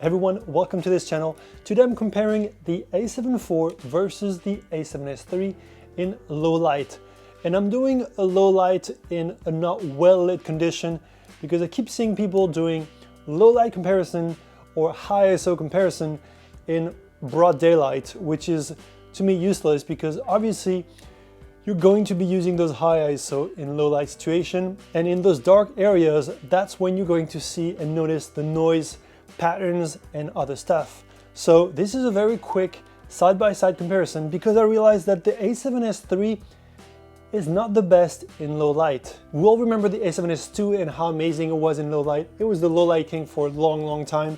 Everyone, welcome to this channel. Today I'm comparing the A7IV versus the A7S III in low light. And I'm doing a low light in a not well lit condition because I keep seeing people doing low light comparison or high ISO comparison in broad daylight, which is to me useless because obviously you're going to be using those high ISO in low light situation, and in those dark areas, that's when you're going to see and notice the noise patterns and other stuff. So this is a very quick side-by-side comparison because I realized that the A7S III is not the best in low light. We all remember the A7S II and how amazing it was in low light. It was the low light king for a long time.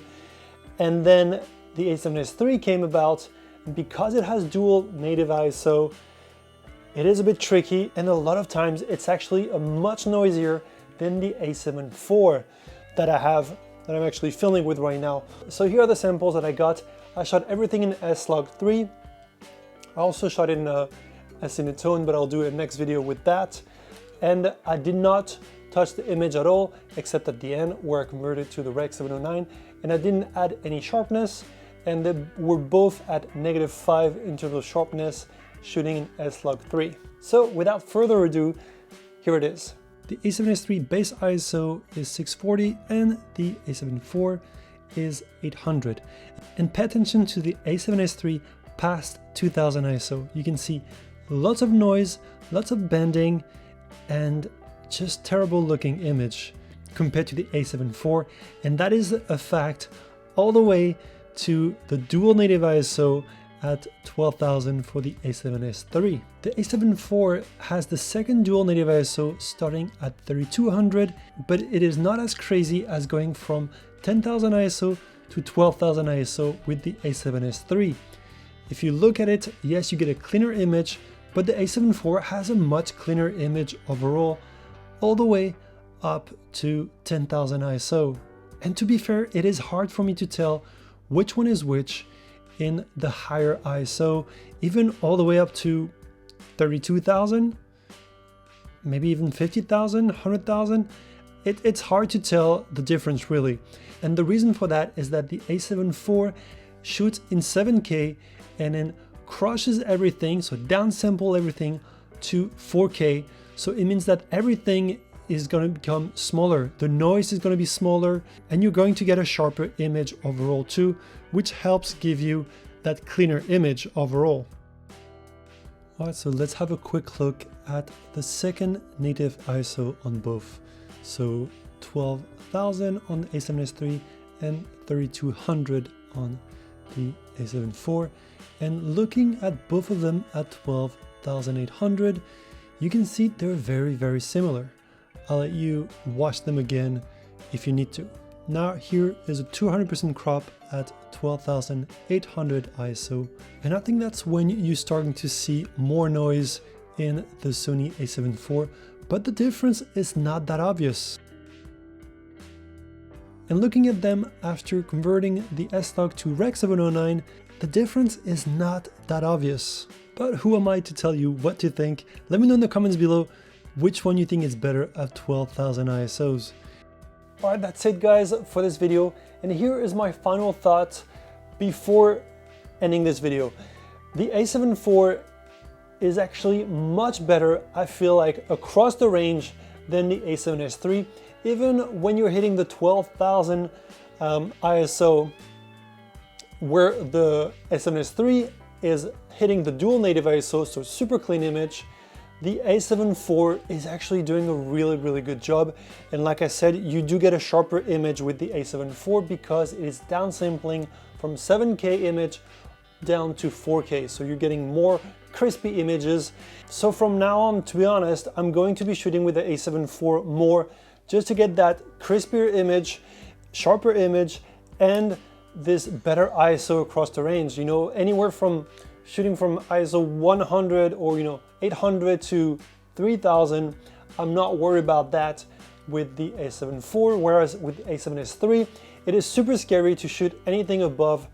And then the A7S III came about, and because it has dual native ISO, it is a bit tricky, and a lot of times it's actually much noisier than the A7IV that I'm actually filming with right now. So here are the samples that I got. I shot everything in S-Log3. I also shot in Cinetone, but I'll do a next video with that. And I did not touch the image at all, except at the end where I converted to the Rec 709, and I didn't add any sharpness, and they were both at -5 in terms of sharpness, shooting in S-Log3. So without further ado, here it is. The A7S III base ISO is 640 and the A7IV is 800. And pay attention to the A7S III past 2000 ISO. You can see lots of noise, lots of bending, and just terrible looking image compared to the A7IV. And that is a fact all the way to the dual native ISO at 12,000 for the A7S III. The A7IV has the second dual native ISO starting at 3200, but it is not as crazy as going from 10,000 ISO to 12,000 ISO with the A7S III. If you look at it, yes, you get a cleaner image, but the A7IV has a much cleaner image overall, all the way up to 10,000 ISO. And to be fair, it is hard for me to tell which one is which in the higher ISO, even all the way up to 32,000, maybe even 50,000, 100,000. It's hard to tell the difference really. And the reason for that is that the A7IV shoots in 7K and then crushes everything, so downsample everything to 4K. So it means that everything is going to become smaller, the noise is going to be smaller, and you're going to get a sharper image overall too, which helps give you that cleaner image overall. Alright, so let's have a quick look at the second native ISO on both. So 12,000 on the A7S III and 3200 on the A7IV. And looking at both of them at 12,800, you can see they're very similar. I'll let you watch them again if you need to. Now here is a 200% crop at 12,800 ISO, and I think that's when you're starting to see more noise in the Sony A7 IV, but the difference is not that obvious. And looking at them after converting the S-Log to Rec 709, the difference is not that obvious. But who am I to tell you what to think? Let me know in the comments below which one you think is better at 12,000 ISOs. Alright, that's it guys for this video, and here is my final thought before ending this video. The A7 IV is actually much better, I feel like, across the range than the A7S III. Even when you're hitting the 12,000 ISO, where the A7S III is hitting the dual native ISO, so super clean image, the A7 IV is actually doing a really good job. And like I said, you do get a sharper image with the A7 IV because it is downsampling from 7K image down to 4K. So you're getting more crispy images. So from now on, to be honest, I'm going to be shooting with the A7 IV more just to get that crispier image, sharper image, and this better ISO across the range. You know, anywhere from shooting from ISO 100 or 800 to 3000, I'm not worried about that with the A7 IV, whereas with A7S III, it is super scary to shoot anything above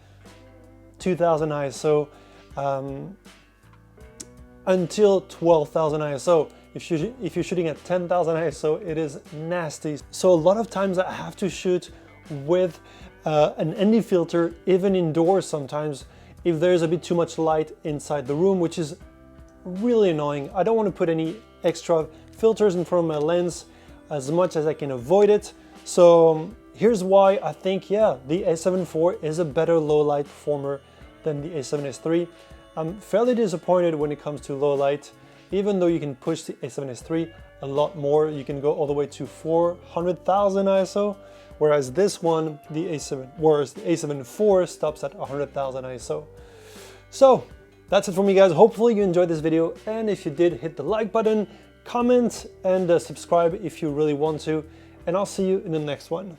2000 ISO until 12,000 ISO. If you're shooting at 10,000 ISO, it is nasty. So a lot of times I have to shoot with an ND filter even indoors sometimes if there's a bit too much light inside the room, which is really annoying. I don't want to put any extra filters in front of my lens as much as I can avoid it. So here's why I think, yeah, the A7IV is a better low light performer than the A7S III. I'm fairly disappointed when it comes to low light, even though you can push the A7S III a lot more. You can go all the way to 400,000 ISO, whereas this one, the A7IV stops at 100,000 ISO. So that's it for me, guys. Hopefully you enjoyed this video, and if you did, hit the like button, comment, and subscribe if you really want to, and I'll see you in the next one.